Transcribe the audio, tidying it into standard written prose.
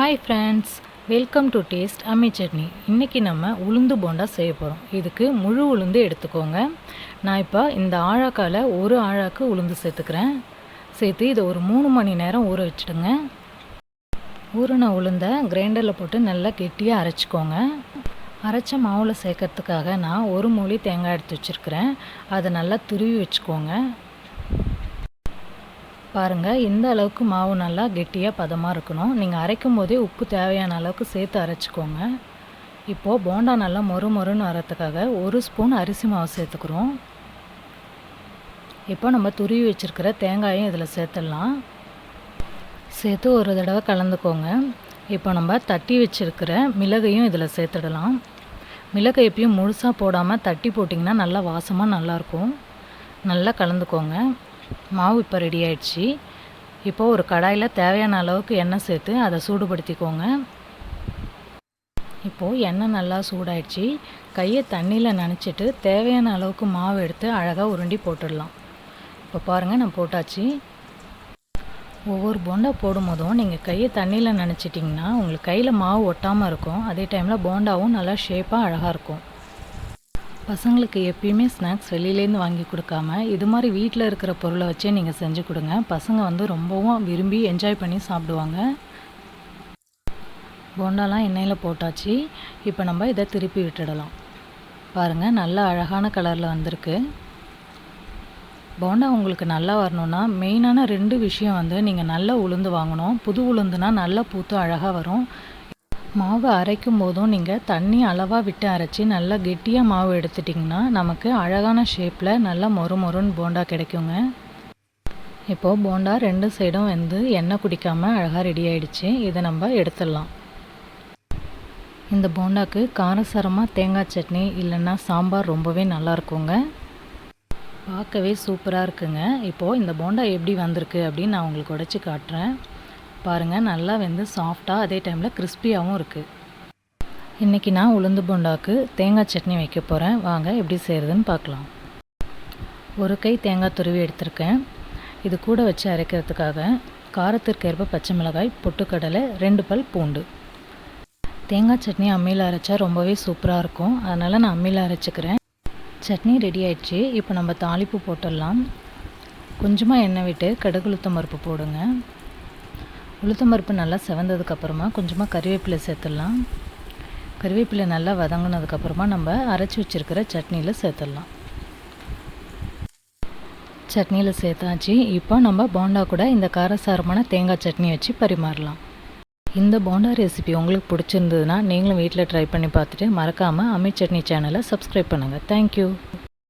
Hi friends, welcome to taste அம்மி சட்னி. இன்றைக்கி நம்ம உளுந்து போண்டா செய்ய போகிறோம். இதுக்கு முழு உளுந்து எடுத்துக்கோங்க. நான் இப்போ இந்த ஆழாக்கால் ஒரு ஆழாக்கு உளுந்து சேர்த்து இதை ஒரு 3 மணி நேரம் ஊற வச்சுடுங்க. ஊறின உளுந்தை கிரைண்டரில் போட்டு நல்லா கெட்டியாக அரைச்சிக்கோங்க. அரைச்ச மாவில் சேர்க்கறதுக்காக நான் ஒரு மூடி தேங்காய் எடுத்து வச்சுருக்கிறேன். அதை நல்லா துருவி வச்சுக்கோங்க. பாருங்கள், இந்த அளவுக்கு மாவு நல்லா கெட்டியாக பதமாக இருக்கணும். நீங்கள் அரைக்கும் போதே உப்பு தேவையான அளவுக்கு சேர்த்து அரைச்சிக்கோங்க. இப்போது போண்டா நல்லா மொறுன்னு வரத்துக்காக 1 ஸ்பூன் அரிசி மாவு சேர்த்துக்கிறோம். இப்போ நம்ம துருவி வச்சுருக்கிற தேங்காயும் இதில் சேர்த்துடலாம். சேர்த்து ஒரு தடவை கலந்துக்கோங்க. இப்போ நம்ம தட்டி வச்சுருக்கிற மிளகையும் இதில் சேர்த்துடலாம். மிளகை எப்பயும் முழுசாக போடாமல் தட்டி போட்டிங்கன்னா நல்லா வாசமாக நல்லாயிருக்கும். நல்லா கலந்துக்கோங்க. மாவு இப்போ ரெடி ஆயிடுச்சு. இப்போது ஒரு கடாயில் தேவையான அளவுக்கு எண்ணெய் சேர்த்து அதை சூடுபடுத்திக்கோங்க. இப்போது எண்ணெய் நல்லா சூடாயிடுச்சு. கையை தண்ணியில் நனைச்சிட்டு தேவையான அளவுக்கு மாவு எடுத்து அழகாக உருண்டி போட்டுடலாம். இப்போ பாருங்கள், நான் போட்டாச்சு. ஒவ்வொரு போண்டா போடும்போதும் நீங்கள் கையை தண்ணியில் நனைச்சிட்டிங்கன்னா உங்களுக்கு கையில் மாவு ஒட்டாமல் இருக்கும். அதே டைமில் போண்டாவும் நல்லா ஷேப்பாக அழகாக இருக்கும். பசங்களுக்கு எப்பயுமே ஸ்நாக்ஸ் வெளியிலேருந்து வாங்கி கொடுக்காம இது மாதிரி வீட்டில் இருக்கிற பொருளை வச்சே நீங்கள் செஞ்சு கொடுங்க. பசங்க ரொம்பவும் விரும்பி என்ஜாய் பண்ணி சாப்பிடுவாங்க. போண்டாலாம் எண்ணெயில் போட்டாச்சு. இப்போ நம்ம இதை திருப்பி விட்டுடலாம். பாருங்கள், நல்ல அழகான கலரில் வந்திருக்கு. போண்டா உங்களுக்கு நல்லா வரணுன்னா மெயினான 2 விஷயம் நீங்கள் நல்ல உளுந்து வாங்கணும். புது உளுந்துனா நல்லா பூத்து அழகாக வரும். மாவு அரைக்கும் போதும் நீங்கள் தண்ணி அளவாக விட்டு அரைச்சி நல்லா கெட்டியாக மாவு எடுத்துட்டிங்கன்னா நமக்கு அழகான ஷேப்பில் நல்லா மொறுன்னு போண்டா கிடைக்குங்க. இப்போது போண்டா 2 சைடும் எண்ணெய் குடிக்காமல் அழகாக ரெடி ஆகிடுச்சு. இதை நம்ம எடுத்துடலாம். இந்த போண்டாக்கு காரசாரமாக தேங்காய் சட்னி இல்லைன்னா சாம்பார் ரொம்பவே நல்லாயிருக்குங்க. பார்க்கவே சூப்பராக இருக்குங்க. இப்போது இந்த போண்டா எப்படி வந்திருக்கு அப்படின்னு நான் உங்களுக்கு உடைச்சி காட்டுறேன். பாருங்கள், நல்லா சாஃப்டாக அதே டைமில் கிறிஸ்பியாகவும் இருக்குது. இன்றைக்கி நான் உளுந்து போண்டாவுக்கு தேங்காய் சட்னி வைக்க போகிறேன். வாங்க எப்படி செய்கிறதுன்னு பார்க்கலாம். ஒரு கை தேங்காய் துருவி எடுத்திருக்கேன். இது கூட வச்சு அரைக்கிறதுக்காக காரத்திற்கேற்ப பச்சை மிளகாய், பொட்டுக்கடலை, 2 பல் பூண்டு. தேங்காய் சட்னி அம்மியில் அரைச்சா ரொம்பவே சூப்பராக இருக்கும். அதனால் நான் அம்மியில் அரைச்சிக்கிறேன். சட்னி ரெடி ஆயிடுச்சு. இப்போ நம்ம தாளிப்பு போட்டுடலாம். கொஞ்சமாக எண்ணெய் விட்டு கடுகு உளுத்தம் பருப்பு போடுங்க. உளுத்தம் பருப்பு நல்லா செவந்ததுக்கப்புறமா கொஞ்சமாக கறிவேப்பிலை சேர்த்துடலாம். கறிவேப்பிலை நல்லா வதங்கினதுக்கப்புறமா நம்ம அரைச்சி வச்சுருக்கிற சட்னியில் சேர்த்துடலாம். சட்னியில் சேர்த்தாச்சு. இப்போ நம்ம போண்டா கூட இந்த காரசாரமான தேங்காய் சட்னி வச்சு பரிமாறலாம். இந்த போண்டா ரெசிபி உங்களுக்கு பிடிச்சிருந்ததுன்னா நீங்களும் வீட்டில் ட்ரை பண்ணி பார்த்துட்டு மறக்காமல் அம்மி சட்னி சேனலை சப்ஸ்கிரைப் பண்ணுங்கள். தேங்க்யூ.